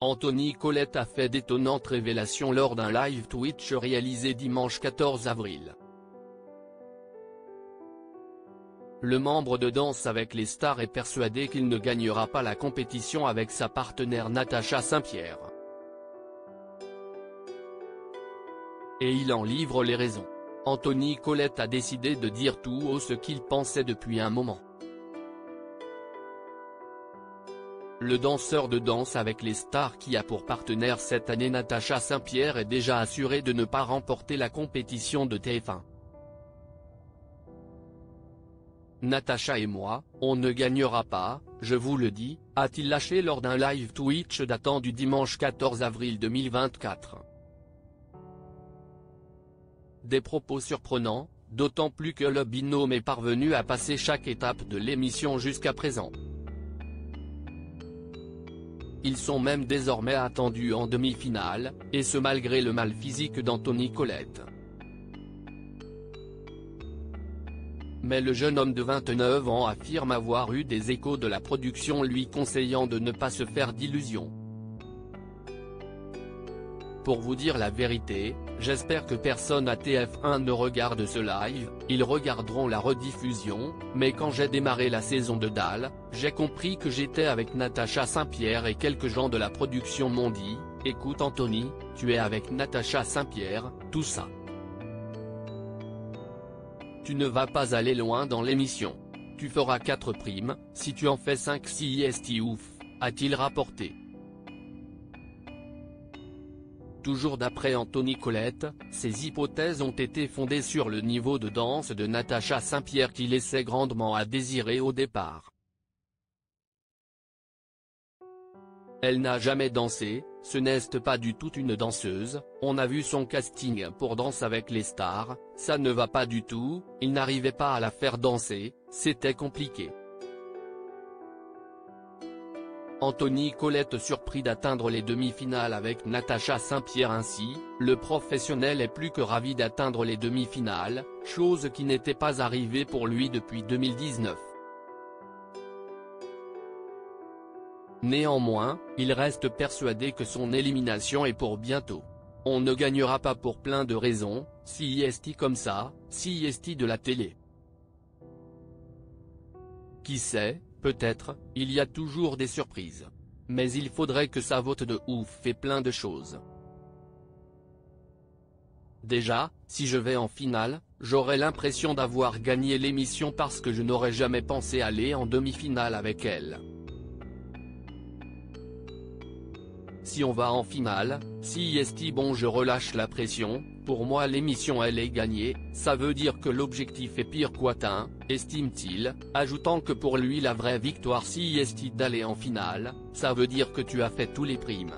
Anthony Colette a fait d'étonnantes révélations lors d'un live Twitch réalisé dimanche 14 avril. Le membre de Danse avec les stars est persuadé qu'il ne gagnera pas la compétition avec sa partenaire Natacha Saint-Pierre. Et il en livre les raisons. Anthony Colette a décidé de dire tout haut ce qu'il pensait depuis un moment. Le danseur de Danse avec les stars qui a pour partenaire cette année Natacha Saint-Pierre est déjà assuré de ne pas remporter la compétition de TF1. Natacha et moi, on ne gagnera pas, je vous le dis, a-t-il lâché lors d'un live Twitch datant du dimanche 14 avril 2024. Des propos surprenants, d'autant plus que le binôme est parvenu à passer chaque étape de l'émission jusqu'à présent. Ils sont même désormais attendus en demi-finale, et ce malgré le mal physique d'Anthony Colette. Mais le jeune homme de 29 ans affirme avoir eu des échos de la production lui conseillant de ne pas se faire d'illusions. Pour vous dire la vérité, j'espère que personne à TF1 ne regarde ce live, ils regarderont la rediffusion, mais quand j'ai démarré la saison de Dalle, j'ai compris que j'étais avec Natacha Saint-Pierre et quelques gens de la production m'ont dit, écoute Anthony, tu es avec Natacha Saint-Pierre, tout ça. Tu ne vas pas aller loin dans l'émission. Tu feras 4 primes, si tu en fais 5 si est ouf, a-t-il rapporté. Toujours d'après Anthony Colette, ces hypothèses ont été fondées sur le niveau de danse de Natacha Saint-Pierre qui laissait grandement à désirer au départ. Elle n'a jamais dansé, ce n'est pas du tout une danseuse, on a vu son casting pour Danse avec les stars, ça ne va pas du tout, il n'arrivait pas à la faire danser, c'était compliqué. Anthony Colette surpris d'atteindre les demi-finales avec Natacha Saint-Pierre ainsi, le professionnel est plus que ravi d'atteindre les demi-finales, chose qui n'était pas arrivée pour lui depuis 2019. Néanmoins, il reste persuadé que son élimination est pour bientôt. On ne gagnera pas pour plein de raisons, si est comme ça, si est de la télé. Qui sait, peut-être, il y a toujours des surprises. Mais il faudrait que ça vote de ouf et plein de choses. Déjà, si je vais en finale, j'aurai l'impression d'avoir gagné l'émission parce que je n'aurais jamais pensé aller en demi-finale avec elle. Si on va en finale, si est bon je relâche la pression, pour moi l'émission elle est gagnée, ça veut dire que l'objectif est pire qu'atteint, estime-t-il, ajoutant que pour lui la vraie victoire si est d'aller en finale, ça veut dire que tu as fait tous les primes.